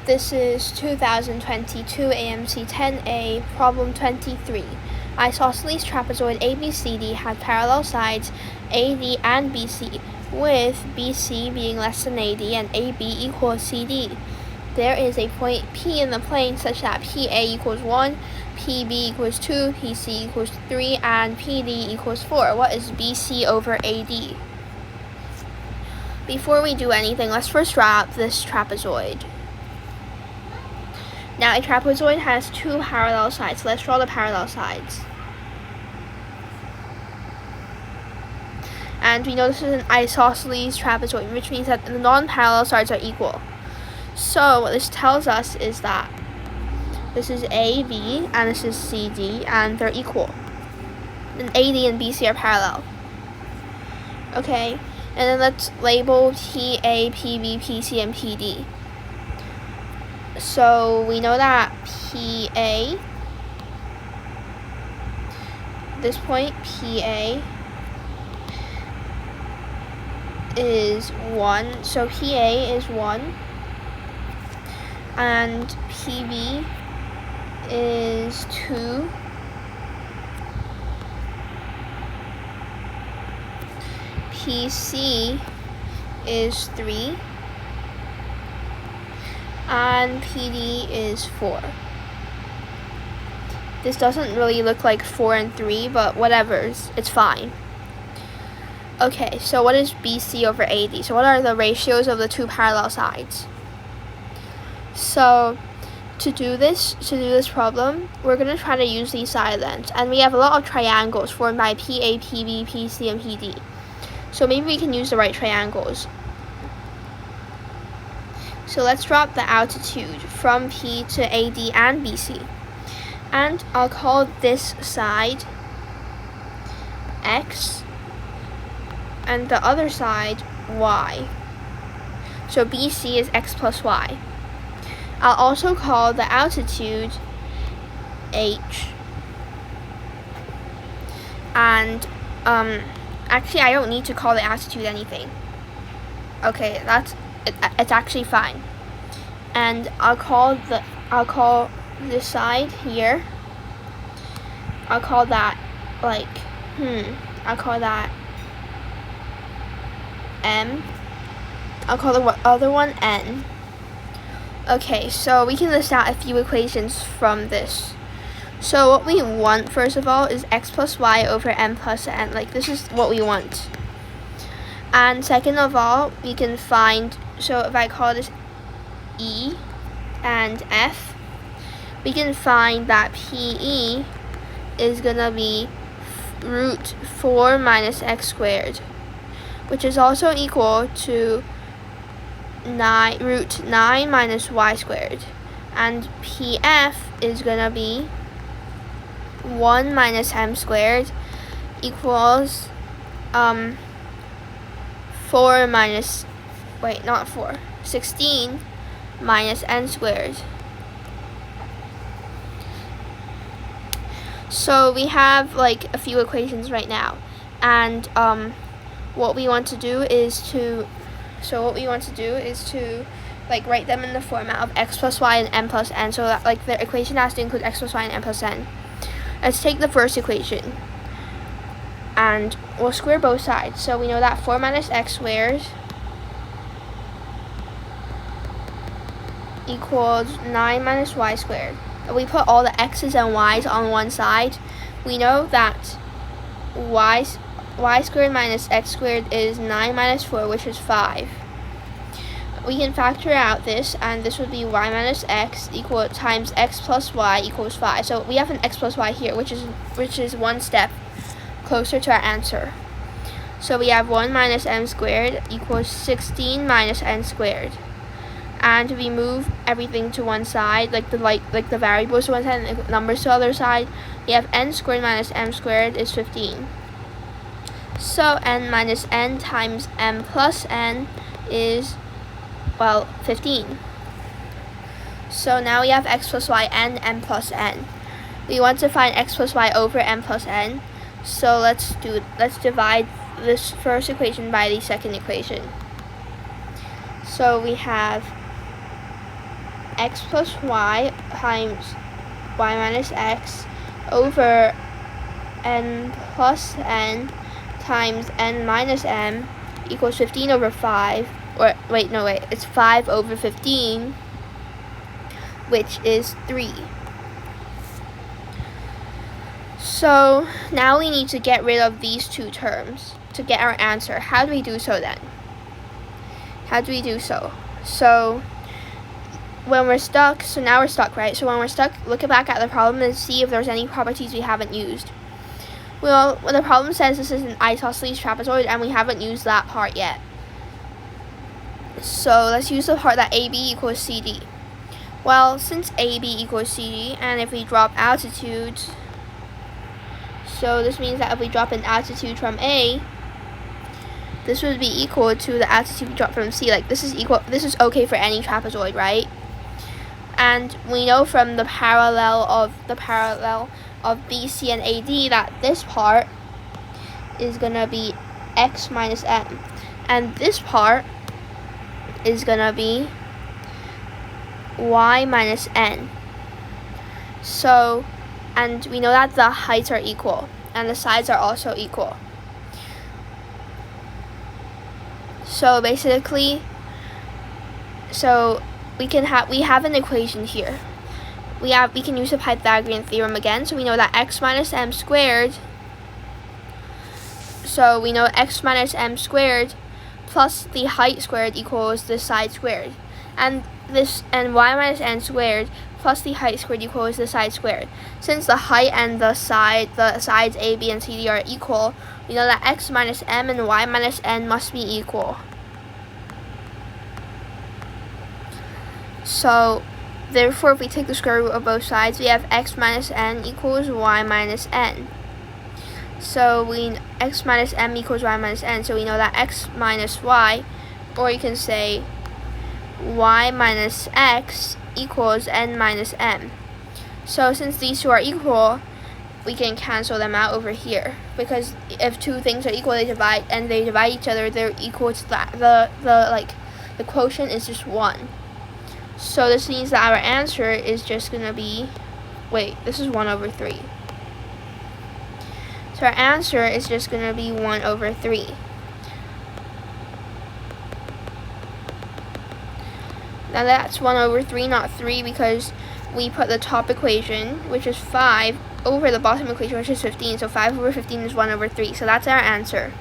This is 2022 AMC 10A, problem 23. Isosceles trapezoid ABCD had parallel sides AD and BC, with BC being less than AD and AB equals CD. There is a point P in the plane such that PA equals 1, PB equals 2, PC equals 3, and PD equals 4. What is BC over AD? Before we do anything, let's first draw out this trapezoid. Now, a trapezoid has two parallel sides. So let's draw the parallel sides. And we know this is an isosceles trapezoid, which means that the non-parallel sides are equal. So what this tells us is that this is AB and this is CD, and they're equal. And AD and BC are parallel. Okay, and then let's label PA, PB, PC, and PD. So we know that PA, this point PA is 1, so PA is 1, and PB is 2, PC is 3, and PD is 4. This doesn't really look like 4 and 3, but whatever, it's fine. Okay, so what is BC over AD? So what are the ratios of the two parallel sides? So to do this problem, we're going to try to use these side lengths, and we have a lot of triangles formed by PA, PB, PC, and PD. So maybe we can use the right triangles. So let's drop the altitude from P to AD and BC. And I'll call this side X and the other side Y. So BC is X plus Y. I'll also call the altitude H. And actually I don't need to call the altitude anything. Okay, it's actually fine. And I'll call this side here, I'll call that I'll call that M. I'll call the other one N. Okay, so we can list out a few equations from this. So what we want, first of all, is X plus Y over M plus N. Like, this is what we want. And second of all, we can find, so if I call this E and F, we can find that PE is gonna be root 4 minus X squared, which is also equal to root 9 minus Y squared. And PF is gonna be 1 minus M squared equals 16 minus N squared. So we have like a few equations right now, and what we want to do is to like write them in the format of X plus Y and M plus N, so that like the equation has to include X plus Y and M plus N. Let's take the first equation, and we'll square both sides. So we know that 4 minus X squared equals 9 minus Y squared. If we put all the X's and Y's on one side, we know that Y squared minus X squared is 9 minus 4, which is 5. We can factor out this, and this would be Y minus X equal times X plus Y equals 5. So we have an X plus Y here, which is one step closer to our answer. So we have 1 minus M squared equals 16 minus N squared. And we move everything to one side, like the variables to one side and the numbers to the other side. We have N squared minus M squared is 15. So N minus N times M plus N is, well, 15. So now we have X plus Y and M plus N. We want to find X plus Y over M plus N. So let's divide this first equation by the second equation. So we have x plus y times y minus x over n plus n times n minus m equals 15 over 5, or wait, it's 5 over 15, which is 3. So now we need to get rid of these two terms to get our answer. How do we do so then? So when we're stuck, so now we're stuck, right? So when we're stuck, look back at the problem and see if there's any properties we haven't used. Well, the problem says this is an isosceles trapezoid and we haven't used that part yet. So let's use the part that AB equals CD. Well, since AB equals CD, and if we drop altitude, so this means that if we drop an altitude from A, this would be equal to the altitude we drop from C. Like this is okay for any trapezoid, right? And we know from the parallel of BC and AD that this part is gonna be x minus m, and this part is gonna be y minus n. So, and we know that the heights are equal and the sides are also equal. So basically, we have an equation here. We can use the Pythagorean theorem again. So we know that x minus m squared. So we know x minus m squared plus the height squared equals the side squared, and y minus n squared plus the height squared equals the side squared. Since the height and the sides A, B, and C, D are equal, we know that x minus m and y minus n must be equal. So therefore, if we take the square root of both sides, we have x minus n equals y minus n. So x minus m equals y minus n. So we know that x minus y, or you can say y minus x equals n minus m. So since these two are equal, we can cancel them out over here, because if two things are equal, they divide each other, they're equal to that. The quotient is just 1. So this means that our answer is just gonna be, this is 1 over 3. So our answer is just gonna be 1 over 3. Now that's 1 over 3, not 3, because we put the top equation, which is 5, over the bottom equation, which is 15. So 5 over 15 is 1 over 3. So that's our answer.